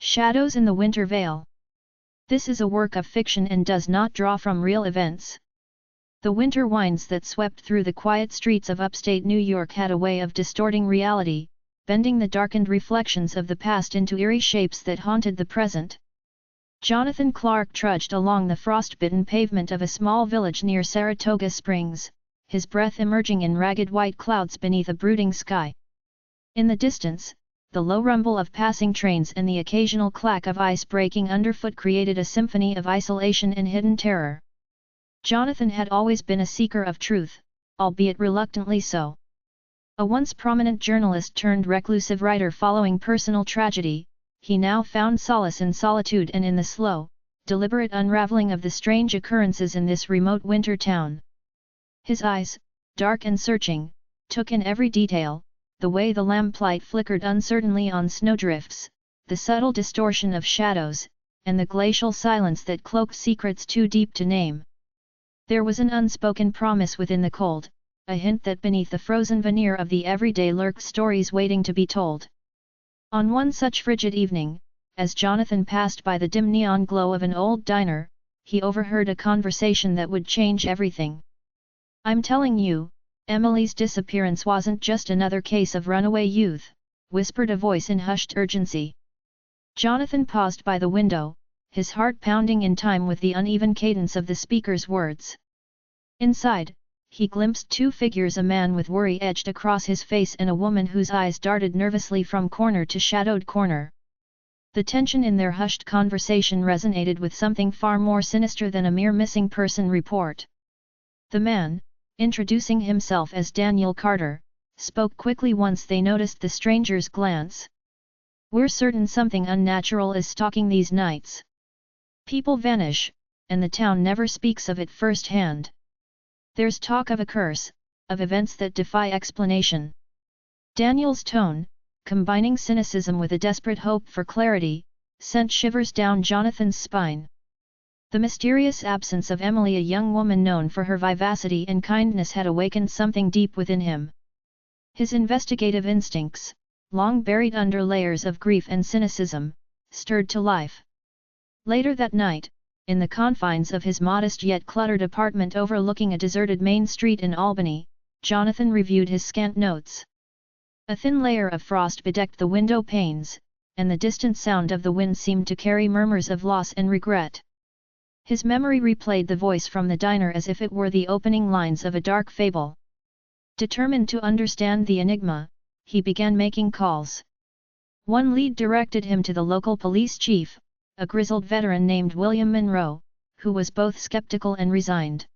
Shadows in the Winter Vale. This is a work of fiction and does not draw from real events. The winter winds that swept through the quiet streets of upstate New York had a way of distorting reality, bending the darkened reflections of the past into eerie shapes that haunted the present. Jonathan Clark trudged along the frostbitten pavement of a small village near Saratoga Springs, his breath emerging in ragged white clouds beneath a brooding sky. In the distance, the low rumble of passing trains and the occasional clack of ice breaking underfoot created a symphony of isolation and hidden terror. Jonathan had always been a seeker of truth, albeit reluctantly so. A once prominent journalist turned reclusive writer following personal tragedy, he now found solace in solitude and in the slow, deliberate unraveling of the strange occurrences in this remote winter town. His eyes, dark and searching, took in every detail, the way the lamplight flickered uncertainly on snowdrifts, the subtle distortion of shadows, and the glacial silence that cloaked secrets too deep to name. There was an unspoken promise within the cold, a hint that beneath the frozen veneer of the everyday lurked stories waiting to be told. On one such frigid evening, as Jonathan passed by the dim neon glow of an old diner, he overheard a conversation that would change everything. "I'm telling you, Emily's disappearance wasn't just another case of runaway youth," whispered a voice in hushed urgency. Jonathan paused by the window, his heart pounding in time with the uneven cadence of the speaker's words. Inside, he glimpsed two figures, a man with worry edged across his face and a woman whose eyes darted nervously from corner to shadowed corner. The tension in their hushed conversation resonated with something far more sinister than a mere missing person report. The man, introducing himself as Daniel Carter, spoke quickly once they noticed the stranger's glance. "We're certain something unnatural is stalking these nights. People vanish, and the town never speaks of it firsthand. There's talk of a curse, of events that defy explanation." Daniel's tone, combining cynicism with a desperate hope for clarity, sent shivers down Jonathan's spine. The mysterious absence of Emily, a young woman known for her vivacity and kindness, had awakened something deep within him. His investigative instincts, long buried under layers of grief and cynicism, stirred to life. Later that night, in the confines of his modest yet cluttered apartment overlooking a deserted main street in Albany, Jonathan reviewed his scant notes. A thin layer of frost bedecked the window panes, and the distant sound of the wind seemed to carry murmurs of loss and regret. His memory replayed the voice from the diner as if it were the opening lines of a dark fable. Determined to understand the enigma, he began making calls. One lead directed him to the local police chief, a grizzled veteran named William Monroe, who was both skeptical and resigned.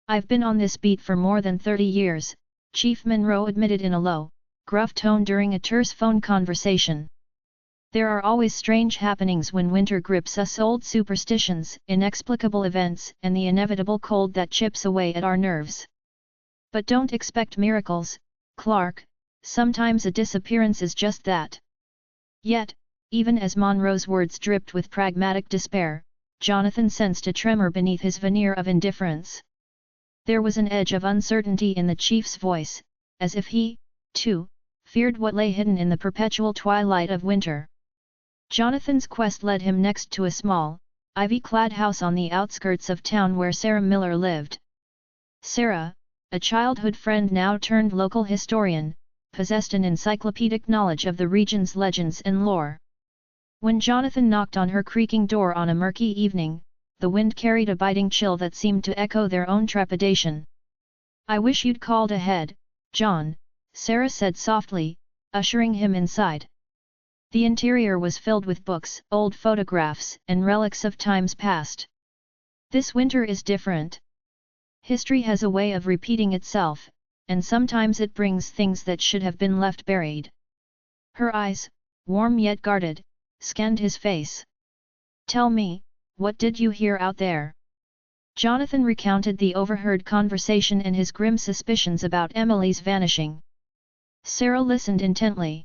"I've been on this beat for more than 30 years, Chief Monroe admitted in a low, gruff tone during a terse phone conversation. "There are always strange happenings when winter grips us, old superstitions, inexplicable events, and the inevitable cold that chips away at our nerves. But don't expect miracles, Clark, sometimes a disappearance is just that." Yet, even as Monroe's words dripped with pragmatic despair, Jonathan sensed a tremor beneath his veneer of indifference. There was an edge of uncertainty in the chief's voice, as if he, too, feared what lay hidden in the perpetual twilight of winter. Jonathan's quest led him next to a small, ivy-clad house on the outskirts of town where Sarah Miller lived. Sarah, a childhood friend now turned local historian, possessed an encyclopedic knowledge of the region's legends and lore. When Jonathan knocked on her creaking door on a murky evening, the wind carried a biting chill that seemed to echo their own trepidation. "I wish you'd called ahead, John," Sarah said softly, ushering him inside. The interior was filled with books, old photographs, and relics of times past. "This winter is different. History has a way of repeating itself, and sometimes it brings things that should have been left buried." Her eyes, warm yet guarded, scanned his face. "Tell me, what did you hear out there?" Jonathan recounted the overheard conversation and his grim suspicions about Emily's vanishing. Sarah listened intently.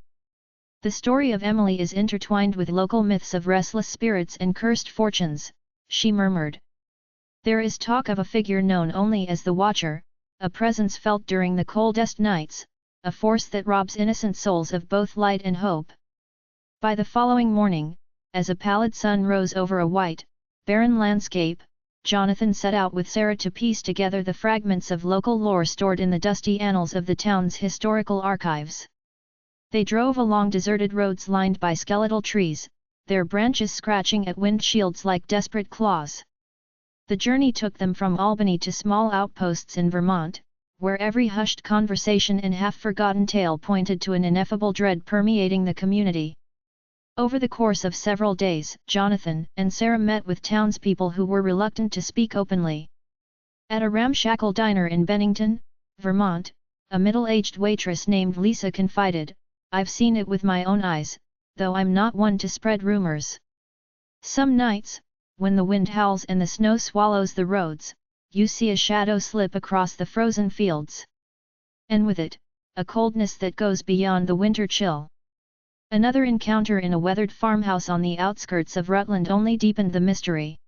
"The story of Emily is intertwined with local myths of restless spirits and cursed fortunes," she murmured. "There is talk of a figure known only as the Watcher, a presence felt during the coldest nights, a force that robs innocent souls of both light and hope." By the following morning, as a pallid sun rose over a white, barren landscape, Jonathan set out with Sarah to piece together the fragments of local lore stored in the dusty annals of the town's historical archives. They drove along deserted roads lined by skeletal trees, their branches scratching at windshields like desperate claws. The journey took them from Albany to small outposts in Vermont, where every hushed conversation and half-forgotten tale pointed to an ineffable dread permeating the community. Over the course of several days, Jonathan and Sarah met with townspeople who were reluctant to speak openly. At a ramshackle diner in Bennington, Vermont, a middle-aged waitress named Lisa confided, "I've seen it with my own eyes, though I'm not one to spread rumors. Some nights, when the wind howls and the snow swallows the roads, you see a shadow slip across the frozen fields. And with it, a coldness that goes beyond the winter chill." Another encounter in a weathered farmhouse on the outskirts of Rutland only deepened the mystery.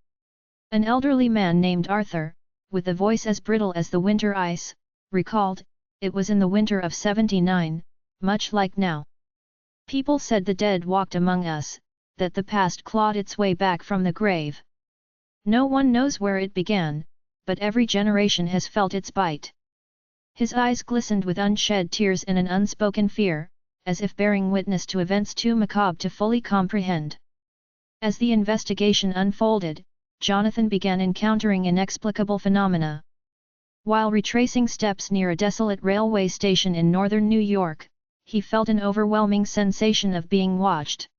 An elderly man named Arthur, with a voice as brittle as the winter ice, recalled, "It was in the winter of '79, much like now. People said the dead walked among us, that the past clawed its way back from the grave. No one knows where it began, but every generation has felt its bite." His eyes glistened with unshed tears and an unspoken fear, as if bearing witness to events too macabre to fully comprehend. As the investigation unfolded, Jonathan began encountering inexplicable phenomena. While retracing steps near a desolate railway station in northern New York, he felt an overwhelming sensation of being watched.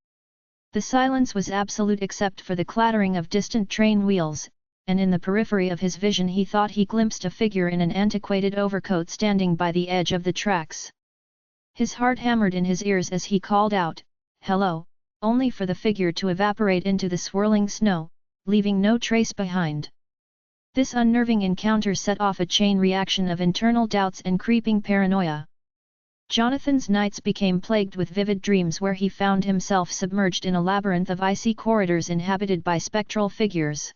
The silence was absolute except for the clattering of distant train wheels, and in the periphery of his vision he thought he glimpsed a figure in an antiquated overcoat standing by the edge of the tracks. His heart hammered in his ears as he called out, "Hello," only for the figure to evaporate into the swirling snow, leaving no trace behind. This unnerving encounter set off a chain reaction of internal doubts and creeping paranoia. Jonathan's nights became plagued with vivid dreams where he found himself submerged in a labyrinth of icy corridors inhabited by spectral figures.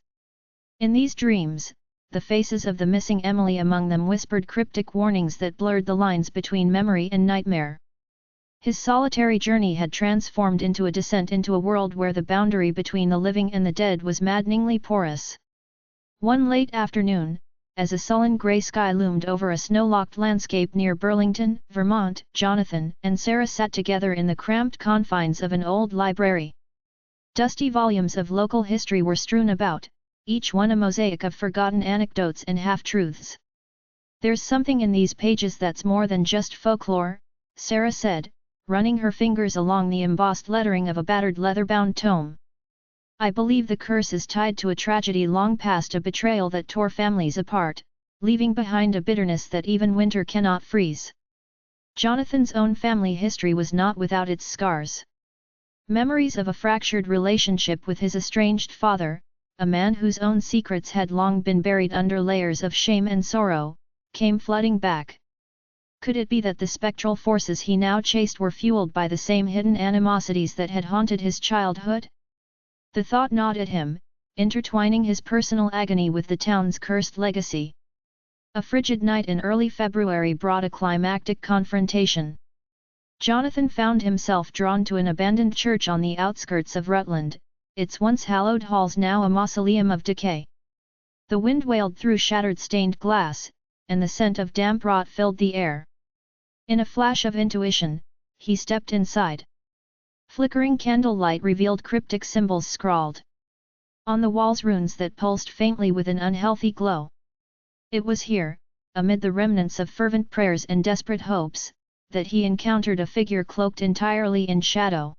In these dreams, the faces of the missing Emily among them whispered cryptic warnings that blurred the lines between memory and nightmare. His solitary journey had transformed into a descent into a world where the boundary between the living and the dead was maddeningly porous. One late afternoon, as a sullen grey sky loomed over a snow-locked landscape near Burlington, Vermont, Jonathan and Sarah sat together in the cramped confines of an old library. Dusty volumes of local history were strewn about, each one a mosaic of forgotten anecdotes and half-truths. "There's something in these pages that's more than just folklore," Sarah said, running her fingers along the embossed lettering of a battered leather-bound tome. "I believe the curse is tied to a tragedy long past, a betrayal that tore families apart, leaving behind a bitterness that even winter cannot freeze." Jonathan's own family history was not without its scars. Memories of a fractured relationship with his estranged father, a man whose own secrets had long been buried under layers of shame and sorrow, came flooding back. Could it be that the spectral forces he now chased were fueled by the same hidden animosities that had haunted his childhood? The thought gnawed at him, intertwining his personal agony with the town's cursed legacy. A frigid night in early February brought a climactic confrontation. Jonathan found himself drawn to an abandoned church on the outskirts of Rutland, its once hallowed halls now a mausoleum of decay. The wind wailed through shattered stained glass, and the scent of damp rot filled the air. In a flash of intuition, he stepped inside. Flickering candlelight revealed cryptic symbols scrawled on the walls, runes that pulsed faintly with an unhealthy glow. It was here, amid the remnants of fervent prayers and desperate hopes, that he encountered a figure cloaked entirely in shadow.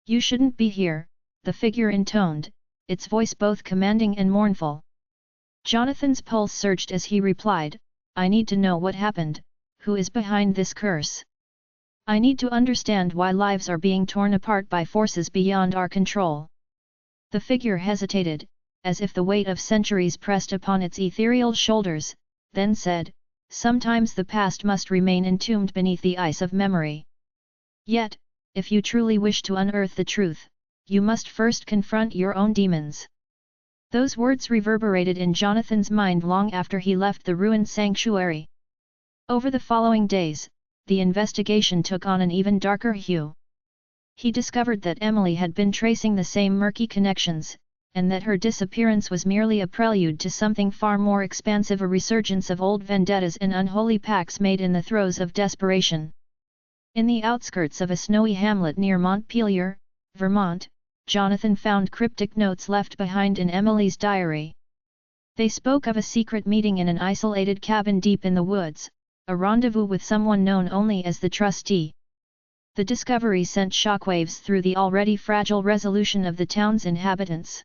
"You shouldn't be here," the figure intoned, its voice both commanding and mournful. Jonathan's pulse surged as he replied, "I need to know what happened, who is behind this curse. I need to understand why lives are being torn apart by forces beyond our control." The figure hesitated, as if the weight of centuries pressed upon its ethereal shoulders, then said, "Sometimes the past must remain entombed beneath the ice of memory. Yet, if you truly wish to unearth the truth, you must first confront your own demons." Those words reverberated in Jonathan's mind long after he left the ruined sanctuary. Over the following days, the investigation took on an even darker hue. He discovered that Emily had been tracing the same murky connections, and that her disappearance was merely a prelude to something far more expansive, a resurgence of old vendettas and unholy pacts made in the throes of desperation. In the outskirts of a snowy hamlet near Montpelier, Vermont, Jonathan found cryptic notes left behind in Emily's diary. They spoke of a secret meeting in an isolated cabin deep in the woods, a rendezvous with someone known only as the trustee. The discovery sent shockwaves through the already fragile resolution of the town's inhabitants.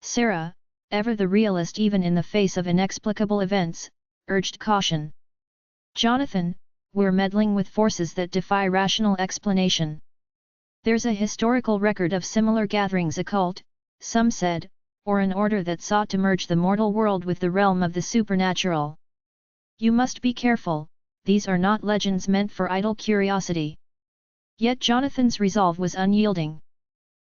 Sarah, ever the realist even in the face of inexplicable events, urged caution. Jonathan, we're meddling with forces that defy rational explanation. There's a historical record of similar gatherings, occult, some said, or an order that sought to merge the mortal world with the realm of the supernatural. You must be careful, these are not legends meant for idle curiosity. Yet Jonathan's resolve was unyielding.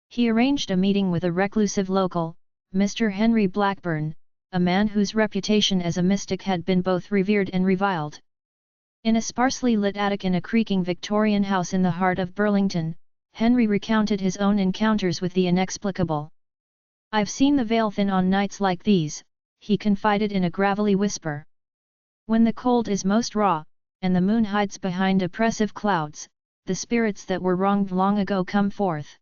He arranged a meeting with a reclusive local, Mr. Henry Blackburn, a man whose reputation as a mystic had been both revered and reviled. In a sparsely lit attic in a creaking Victorian house in the heart of Burlington, Henry recounted his own encounters with the inexplicable. "I've seen the veil thin on nights like these," he confided in a gravelly whisper. "When the cold is most raw, and the moon hides behind oppressive clouds, the spirits that were wronged long ago come forth.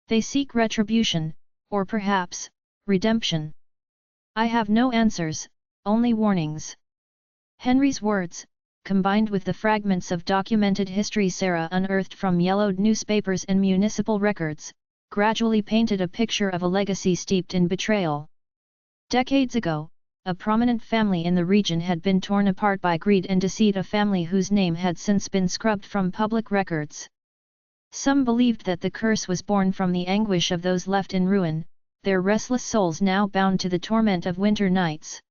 They seek retribution, or perhaps, redemption. I have no answers, only warnings." Henry's words, combined with the fragments of documented history Sarah unearthed from yellowed newspapers and municipal records, gradually painted a picture of a legacy steeped in betrayal. Decades ago, a prominent family in the region had been torn apart by greed and deceit, a family whose name had since been scrubbed from public records. Some believed that the curse was born from the anguish of those left in ruin, their restless souls now bound to the torment of winter nights.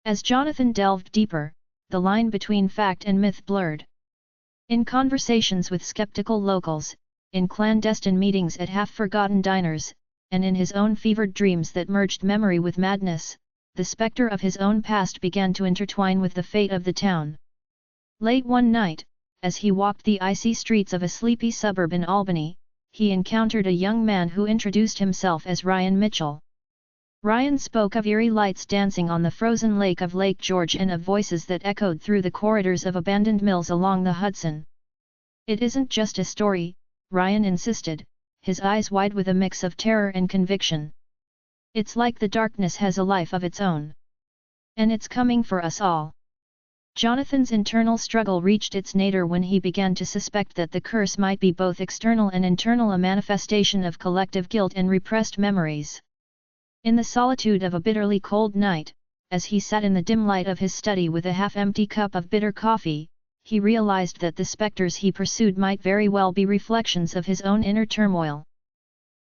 As Jonathan delved deeper, the line between fact and myth blurred. In conversations with skeptical locals, in clandestine meetings at half-forgotten diners, and in his own fevered dreams that merged memory with madness, the specter of his own past began to intertwine with the fate of the town. Late one night, as he walked the icy streets of a sleepy suburb in Albany, he encountered a young man who introduced himself as Ryan Mitchell. Ryan spoke of eerie lights dancing on the frozen lake of Lake George and of voices that echoed through the corridors of abandoned mills along the Hudson. "It isn't just a story," Ryan insisted, his eyes wide with a mix of terror and conviction. "It's like the darkness has a life of its own. And it's coming for us all." Jonathan's internal struggle reached its nadir when he began to suspect that the curse might be both external and internal, a manifestation of collective guilt and repressed memories. In the solitude of a bitterly cold night, as he sat in the dim light of his study with a half-empty cup of bitter coffee, he realized that the specters he pursued might very well be reflections of his own inner turmoil.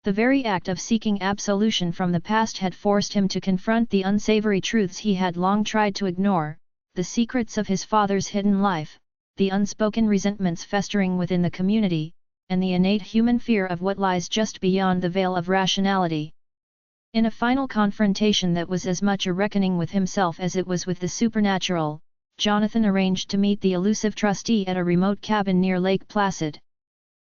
The very act of seeking absolution from the past had forced him to confront the unsavory truths he had long tried to ignore, the secrets of his father's hidden life, the unspoken resentments festering within the community, and the innate human fear of what lies just beyond the veil of rationality. In a final confrontation that was as much a reckoning with himself as it was with the supernatural, Jonathan arranged to meet the elusive trustee at a remote cabin near Lake Placid.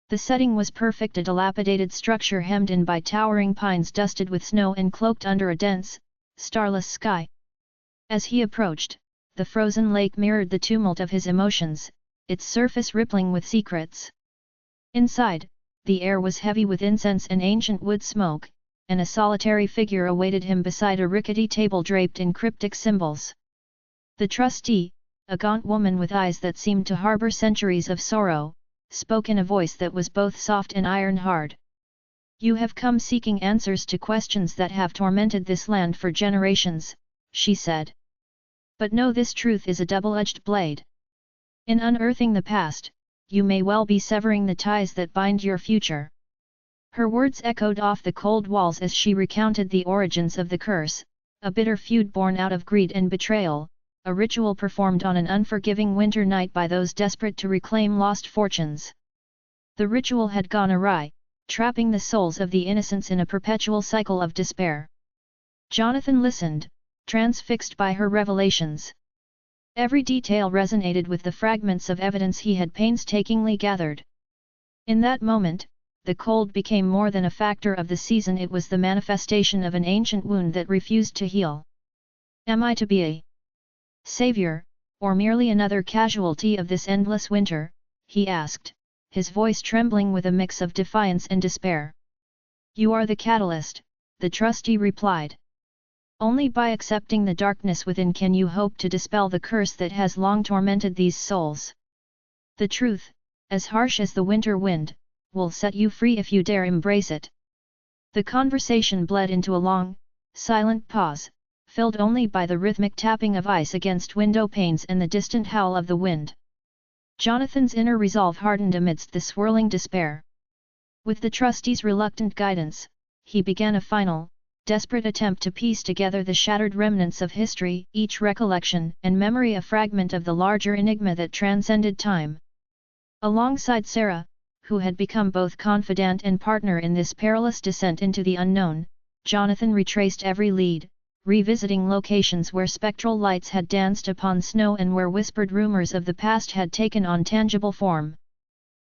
The setting was perfect, a dilapidated structure hemmed in by towering pines dusted with snow and cloaked under a dense, starless sky. As he approached, the frozen lake mirrored the tumult of his emotions, its surface rippling with secrets. Inside, the air was heavy with incense and ancient wood smoke, and a solitary figure awaited him beside a rickety table draped in cryptic symbols. The trustee, a gaunt woman with eyes that seemed to harbor centuries of sorrow, spoke in a voice that was both soft and iron-hard. "You have come seeking answers to questions that have tormented this land for generations," she said. "But know this truth is a double-edged blade. In unearthing the past, you may well be severing the ties that bind your future." Her words echoed off the cold walls as she recounted the origins of the curse, a bitter feud born out of greed and betrayal, a ritual performed on an unforgiving winter night by those desperate to reclaim lost fortunes. The ritual had gone awry, trapping the souls of the innocents in a perpetual cycle of despair. Jonathan listened, transfixed by her revelations. Every detail resonated with the fragments of evidence he had painstakingly gathered. In that moment, the cold became more than a factor of the season, it was the manifestation of an ancient wound that refused to heal. Am I to be a savior, or merely another casualty of this endless winter? He asked, his voice trembling with a mix of defiance and despair. You are the catalyst, the trustee replied. Only by accepting the darkness within can you hope to dispel the curse that has long tormented these souls. The truth, as harsh as the winter wind, will set you free if you dare embrace it. The conversation bled into a long, silent pause, filled only by the rhythmic tapping of ice against window panes and the distant howl of the wind. Jonathan's inner resolve hardened amidst the swirling despair. With the trustee's reluctant guidance, he began a final, desperate attempt to piece together the shattered remnants of history, each recollection and memory a fragment of the larger enigma that transcended time. Alongside Sarah, who had become both confidant and partner in this perilous descent into the unknown, Jonathan retraced every lead, revisiting locations where spectral lights had danced upon snow and where whispered rumors of the past had taken on tangible form.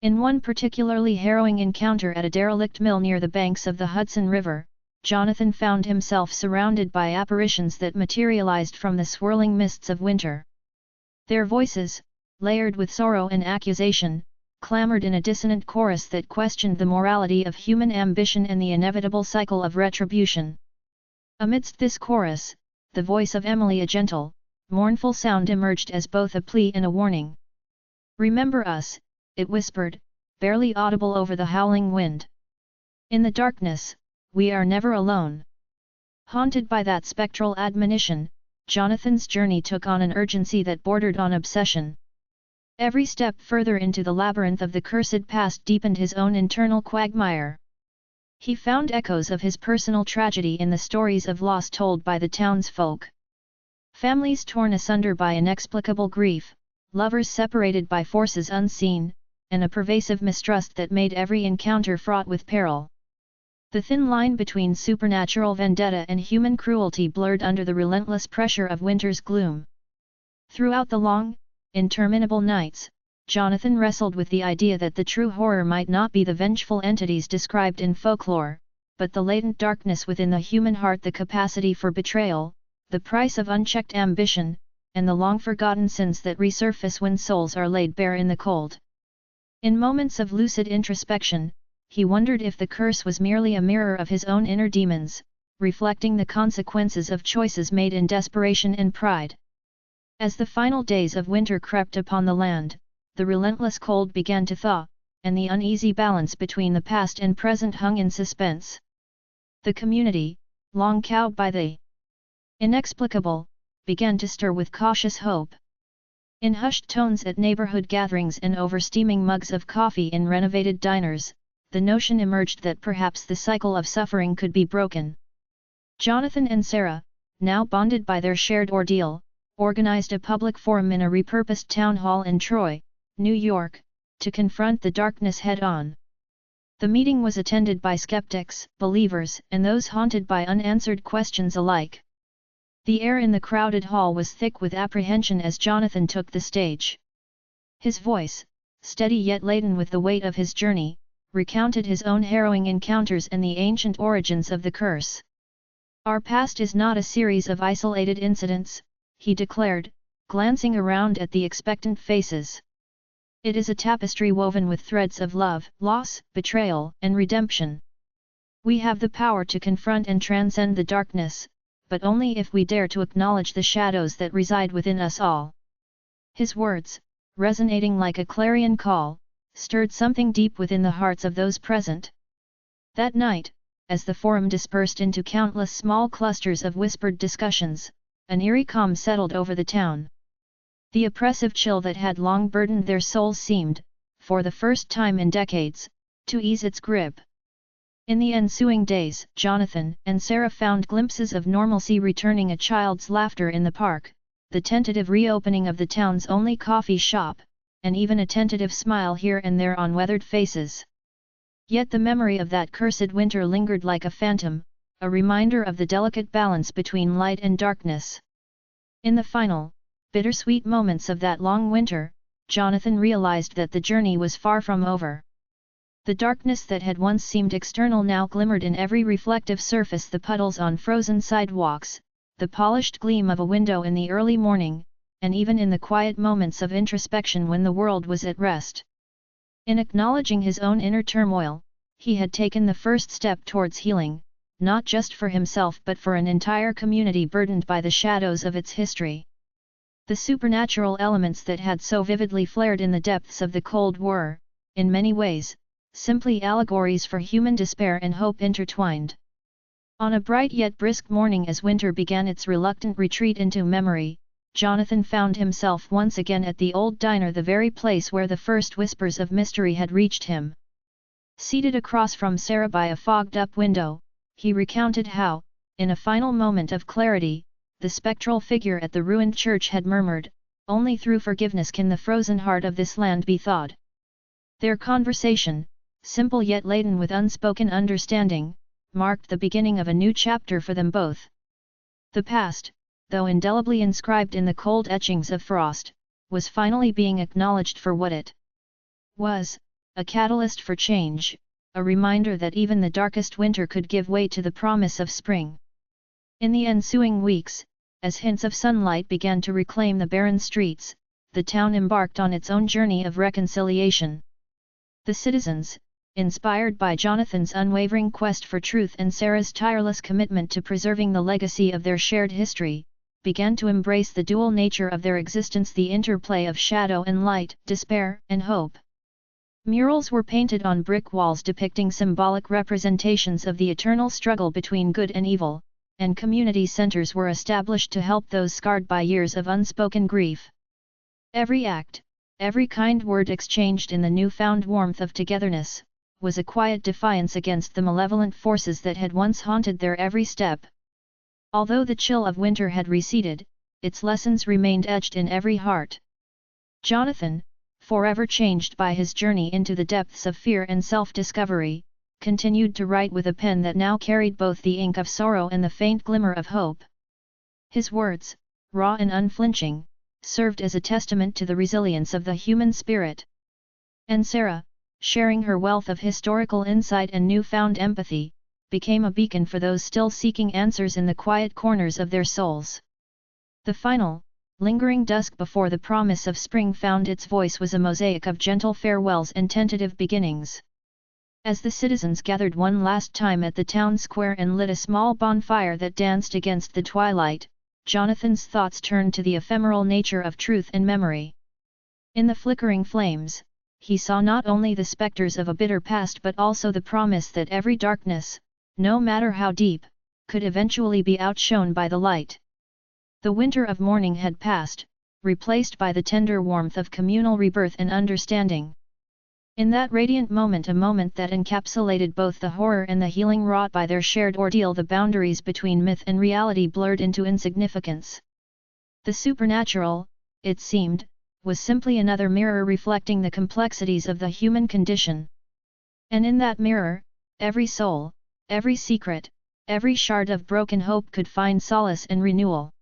In one particularly harrowing encounter at a derelict mill near the banks of the Hudson River, Jonathan found himself surrounded by apparitions that materialized from the swirling mists of winter. Their voices, layered with sorrow and accusation, clamored in a dissonant chorus that questioned the morality of human ambition and the inevitable cycle of retribution. Amidst this chorus, the voice of Emily, a gentle, mournful sound, emerged as both a plea and a warning. Remember us, it whispered, barely audible over the howling wind. In the darkness, we are never alone. Haunted by that spectral admonition, Jonathan's journey took on an urgency that bordered on obsession. Every step further into the labyrinth of the cursed past deepened his own internal quagmire. He found echoes of his personal tragedy in the stories of loss told by the townsfolk. Families torn asunder by inexplicable grief, lovers separated by forces unseen, and a pervasive mistrust that made every encounter fraught with peril. The thin line between supernatural vendetta and human cruelty blurred under the relentless pressure of winter's gloom. Throughout the long, interminable nights, Jonathan wrestled with the idea that the true horror might not be the vengeful entities described in folklore, but the latent darkness within the human heart, the capacity for betrayal, the price of unchecked ambition, and the long-forgotten sins that resurface when souls are laid bare in the cold. In moments of lucid introspection, he wondered if the curse was merely a mirror of his own inner demons, reflecting the consequences of choices made in desperation and pride. As the final days of winter crept upon the land, the relentless cold began to thaw, and the uneasy balance between the past and present hung in suspense. The community, long cowed by the inexplicable, began to stir with cautious hope. In hushed tones at neighborhood gatherings and over steaming mugs of coffee in renovated diners, the notion emerged that perhaps the cycle of suffering could be broken. Jonathan and Sarah, now bonded by their shared ordeal, organized a public forum in a repurposed town hall in Troy, New York, to confront the darkness head-on. The meeting was attended by skeptics, believers, and those haunted by unanswered questions alike. The air in the crowded hall was thick with apprehension as Jonathan took the stage. His voice, steady yet laden with the weight of his journey, recounted his own harrowing encounters and the ancient origins of the curse. Our past is not a series of isolated incidents, he declared, glancing around at the expectant faces. It is a tapestry woven with threads of love, loss, betrayal, and redemption. We have the power to confront and transcend the darkness, but only if we dare to acknowledge the shadows that reside within us all. His words, resonating like a clarion call, stirred something deep within the hearts of those present. That night, as the forum dispersed into countless small clusters of whispered discussions, an eerie calm settled over the town. The oppressive chill that had long burdened their souls seemed, for the first time in decades, to ease its grip. In the ensuing days, Jonathan and Sarah found glimpses of normalcy returning: a child's laughter in the park, the tentative reopening of the town's only coffee shop, and even a tentative smile here and there on weathered faces. Yet the memory of that cursed winter lingered like a phantom, a reminder of the delicate balance between light and darkness. In the final, bittersweet moments of that long winter, Jonathan realized that the journey was far from over. The darkness that had once seemed external now glimmered in every reflective surface: the puddles on frozen sidewalks, the polished gleam of a window in the early morning, and even in the quiet moments of introspection when the world was at rest. In acknowledging his own inner turmoil, he had taken the first step towards healing, not just for himself but for an entire community burdened by the shadows of its history. The supernatural elements that had so vividly flared in the depths of the Cold War, in many ways, simply allegories for human despair and hope intertwined. On a bright yet brisk morning, as winter began its reluctant retreat into memory, Jonathan found himself once again at the old diner, the very place where the first whispers of mystery had reached him. Seated across from Sarah by a fogged-up window, he recounted how, in a final moment of clarity, the spectral figure at the ruined church had murmured, "Only through forgiveness can the frozen heart of this land be thawed." Their conversation, simple yet laden with unspoken understanding, marked the beginning of a new chapter for them both. The past, though indelibly inscribed in the cold etchings of frost, was finally being acknowledged for what it was, a catalyst for change, a reminder that even the darkest winter could give way to the promise of spring. In the ensuing weeks, as hints of sunlight began to reclaim the barren streets, the town embarked on its own journey of reconciliation. The citizens, inspired by Jonathan's unwavering quest for truth and Sarah's tireless commitment to preserving the legacy of their shared history, began to embrace the dual nature of their existence, the interplay of shadow and light, despair and hope. Murals were painted on brick walls depicting symbolic representations of the eternal struggle between good and evil, and community centers were established to help those scarred by years of unspoken grief. Every act, every kind word exchanged in the newfound warmth of togetherness, was a quiet defiance against the malevolent forces that had once haunted their every step. Although the chill of winter had receded, its lessons remained etched in every heart. Jonathan, forever changed by his journey into the depths of fear and self-discovery, continued to write with a pen that now carried both the ink of sorrow and the faint glimmer of hope. His words, raw and unflinching, served as a testament to the resilience of the human spirit. And Sarah, sharing her wealth of historical insight and newfound empathy, became a beacon for those still seeking answers in the quiet corners of their souls. The final, lingering dusk before the promise of spring found its voice was a mosaic of gentle farewells and tentative beginnings. As the citizens gathered one last time at the town square and lit a small bonfire that danced against the twilight, Jonathan's thoughts turned to the ephemeral nature of truth and memory. In the flickering flames, he saw not only the specters of a bitter past but also the promise that every darkness, no matter how deep, could eventually be outshone by the light. The winter of mourning had passed, replaced by the tender warmth of communal rebirth and understanding. In that radiant moment, a moment that encapsulated both the horror and the healing wrought by their shared ordeal, the boundaries between myth and reality blurred into insignificance. The supernatural, it seemed, was simply another mirror reflecting the complexities of the human condition. And in that mirror, every soul, every secret, every shard of broken hope could find solace and renewal.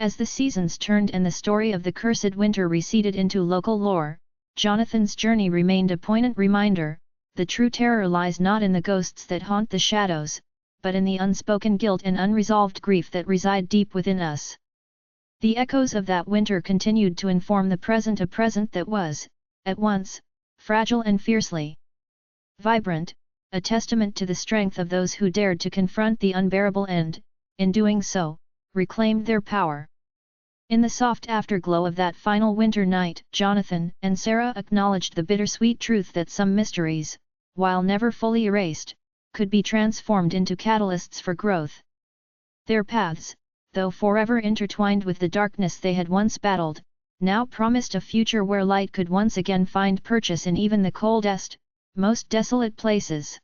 As the seasons turned and the story of the cursed winter receded into local lore, Jonathan's journey remained a poignant reminder: the true terror lies not in the ghosts that haunt the shadows, but in the unspoken guilt and unresolved grief that reside deep within us. The echoes of that winter continued to inform the present, a present that was, at once, fragile and fiercely vibrant, a testament to the strength of those who dared to confront the unbearable and, in doing so, reclaimed their power. In the soft afterglow of that final winter night, Jonathan and Sarah acknowledged the bittersweet truth that some mysteries, while never fully erased, could be transformed into catalysts for growth. Their paths, though forever intertwined with the darkness they had once battled, now promised a future where light could once again find purchase in even the coldest, most desolate places.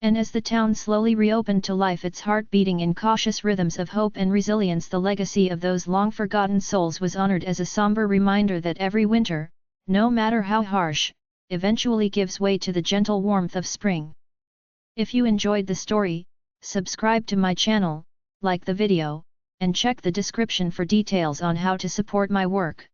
And as the town slowly reopened to life, its heart beating in cautious rhythms of hope and resilience, the legacy of those long-forgotten souls was honored as a somber reminder that every winter, no matter how harsh, eventually gives way to the gentle warmth of spring. If you enjoyed the story, subscribe to my channel, like the video, and check the description for details on how to support my work.